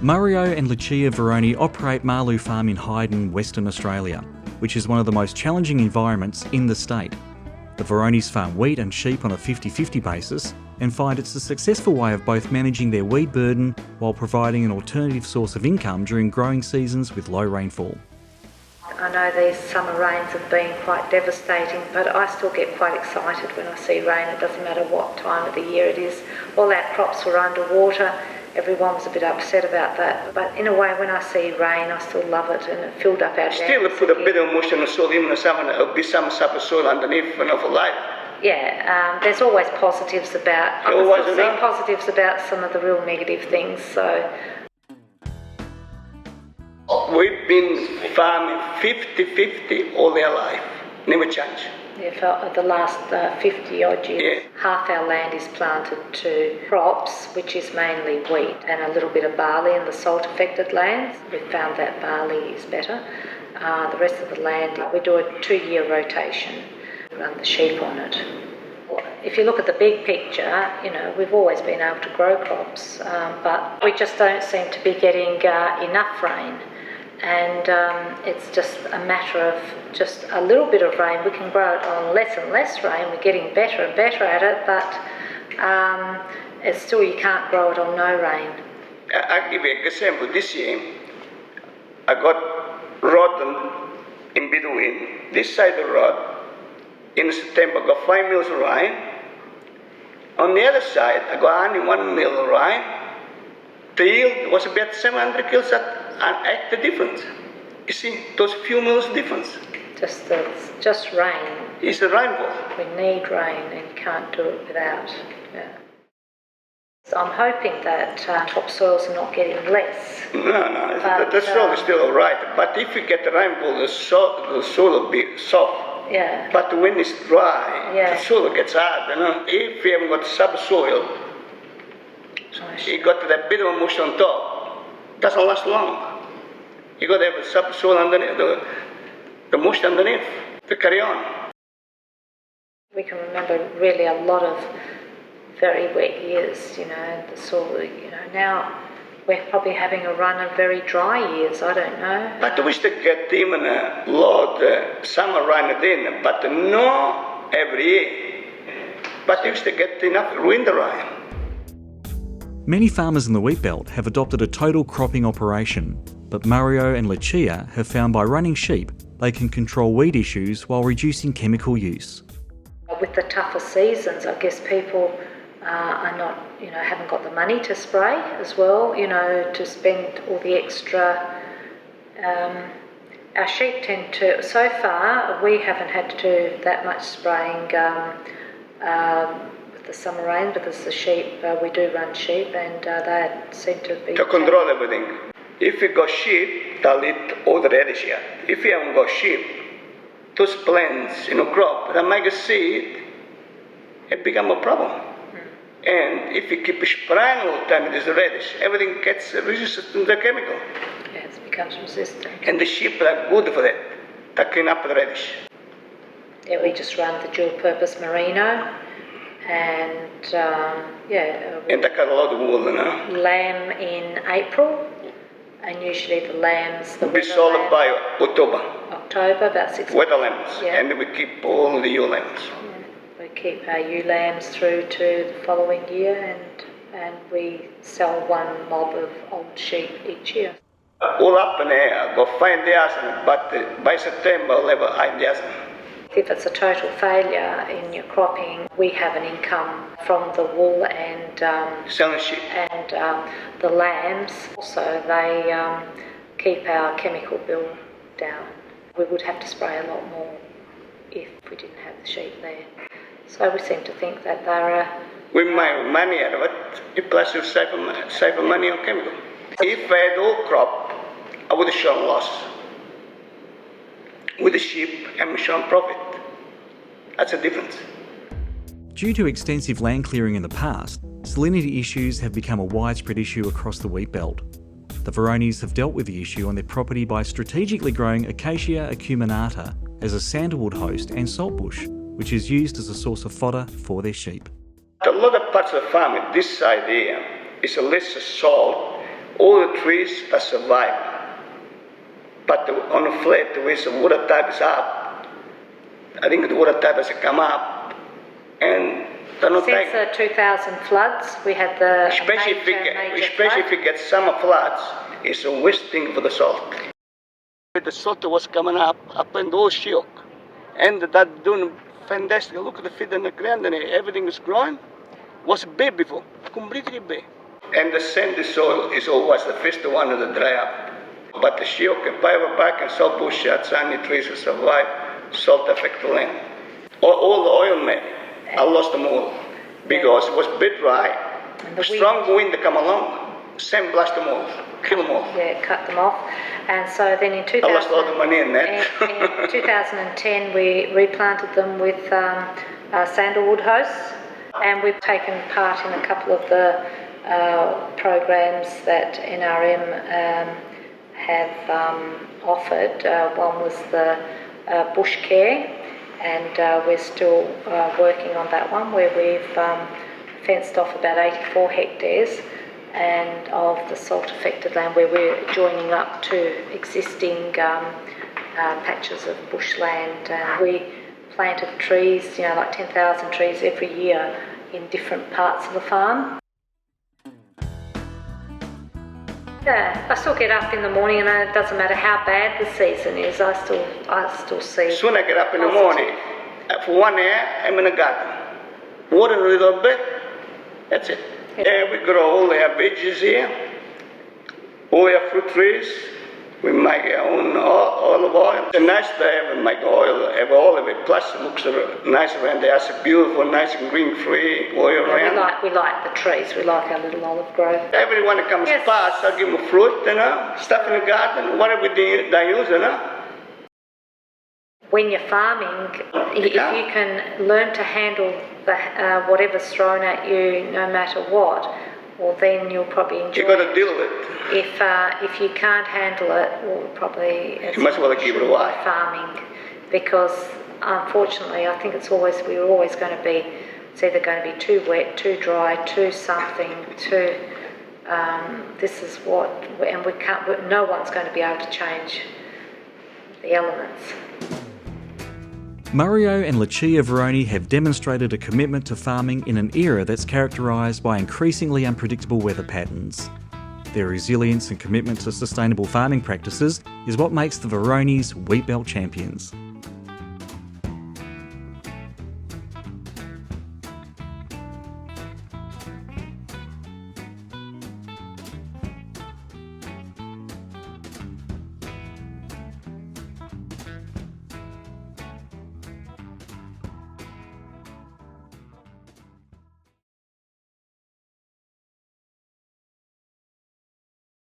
Mario and Lucia Varone operate Marloo Farm in Hyden, Western Australia, which is one of the most challenging environments in the state. The Varones farm wheat and sheep on a 50-50 basis and find it's a successful way of both managing their weed burden while providing an alternative source of income during growing seasons with low rainfall. I know these summer rains have been quite devastating, but I still get quite excited when I see rain. It doesn't matter what time of the year it is. All our crops were underwater. Everyone was a bit upset about that. But in a way, when I see rain, I still love it, and it filled up our Still put a bit of moisture in the soil, even if there'll be some type of soil underneath for life. Yeah, there's always positives about. I can see positives about some of the real negative things. So we've been farming 50-50 all their life, never change. Yeah, for the last 50 odd years, half our land is planted to crops, which is mainly wheat and a little bit of barley in the salt affected lands. We've found that barley is better. The rest of the land, we do a 2-year rotation, run the sheep on it. If you look at the big picture, we've always been able to grow crops, but we just don't seem to be getting enough rain. And it's just a matter of just a little bit of rain. We can grow it on less and less rain. We're getting better and better at it, but it's still, you can't grow it on no rain. I'll give you an example. This year, I got rod in between. This side of the rod, in September, I got 5 mils of rain. On the other side, I got only 1 mil of rain. The yield was about 700 kilos at the difference. You see, those few mils difference. Just rain. It's the rainfall. We need rain, and you can't do it without. Yeah. So I'm hoping that topsoils are not getting less. No, the soil is still all right. But if you get the rainfall, the soil will be soft. Yeah. But when it's dry, the soil gets hard. If you haven't got subsoil, you got that bit of mush on top. Doesn't last long. You got to have a subsoil underneath, the mush underneath to carry on. We can remember really a lot of very wet years, the soil, now we're probably having a run of very dry years, I don't know. But we used to get even a lot summer rain in, but not every year. But we used to get enough winter rain. Many farmers in the Wheatbelt have adopted a total cropping operation, but Mario and Lucia have found by running sheep they can control weed issues while reducing chemical use. With the tougher seasons, I guess people are not, haven't got the money to spray as well, to spend all the extra. Our sheep tend to, so far, we haven't had to do that much spraying with the summer rain because the sheep, we do run sheep and they seem to be... To control everything. If you got sheep, they'll eat all the radish here. If you haven't got sheep, those plants, crop, that make a seed, it become a problem. And if you keep spraying all the time with this radish, everything gets resistant to the chemical. Yes, it becomes resistant. And the sheep are good for that, to clean up the radish. Yeah, we just run the dual-purpose merino, and and they cut a lot of wool, lamb in April, and usually the lambs... We sold it by October, about 6 months. Weather lambs, and we keep all the ewe lambs. Yeah. We keep our ewe lambs through to the following year, and we sell one mob of old sheep each year. All up in the air, got 5,000, but by September I'll have 8,000. If it's a total failure in your cropping, we have an income from the wool and selling sheep and the lambs. Also, they keep our chemical bill down. We would have to spray a lot more if we didn't have the sheep there. So we seem to think that they're we make money out of it, plus we save money on chemical. If I had all crop, I would have shown loss. With the sheep, I'm shown profit. That's the difference. Due to extensive land clearing in the past, salinity issues have become a widespread issue across the Wheatbelt. The Varones have dealt with the issue on their property by strategically growing Acacia acuminata as a sandalwood host and saltbush, which is used as a source of fodder for their sheep. A lot of parts of the farm, this side here, is a less salt, all the trees that survive. But on the flat, with the water tap is up. I think the water tap has come up. And since the 2000 floods, we had the especially if you get summer floods, it's a worst thing for the salt. The salt was coming up and all shook. And that doing fantastic. Look at the feet in the ground and everything is growing. Was big before, completely big. And the sandy soil is always the first one to dry up. But the shook and fiberback and salt bush and sandy trees will survive salt affected land. All the oil men, I lost them all because it was a bit dry. A strong wind come along, sand blast them all, kill them all. Yeah, cut them off. And so then in I lost all the money in that. in 2010 we replanted them with sandalwood hosts, and we've taken part in a couple of the programs that NRM have offered. One was the bush care, and we're still working on that one, where we've fenced off about 84 hectares and of the salt affected land, where we're joining up to existing patches of bushland. We planted trees, like 10,000 trees every year in different parts of the farm. Yeah, I still get up in the morning, and it doesn't matter how bad the season is, I still see. Soon I get up in the morning, for 1 hour, I'm in the garden. Water a little bit, that's it. Yeah, we grow all our veggies here, all our fruit trees. We make our own olive oil. It's nice to have make oil, have all of it. Plus, it looks nice around there. It's beautiful, nice and green-free all around. We like the trees. We like our little olive grove. Everyone that comes past, I give them fruit, stuff in the garden, whatever they use, When you're farming, if you can learn to handle whatever's thrown at you, no matter what, well, then you'll probably enjoy it. You've got to deal with it. If you can't handle it, well, probably you must well give it away. Farming, because unfortunately, I think we're always going to be. It's either going to be too wet, too dry, too something, too. This is what, and we can't. No one's going to be able to change the elements. Mario and Lucia Varone have demonstrated a commitment to farming in an era that's characterised by increasingly unpredictable weather patterns. Their resilience and commitment to sustainable farming practices is what makes the Varones Wheatbelt champions.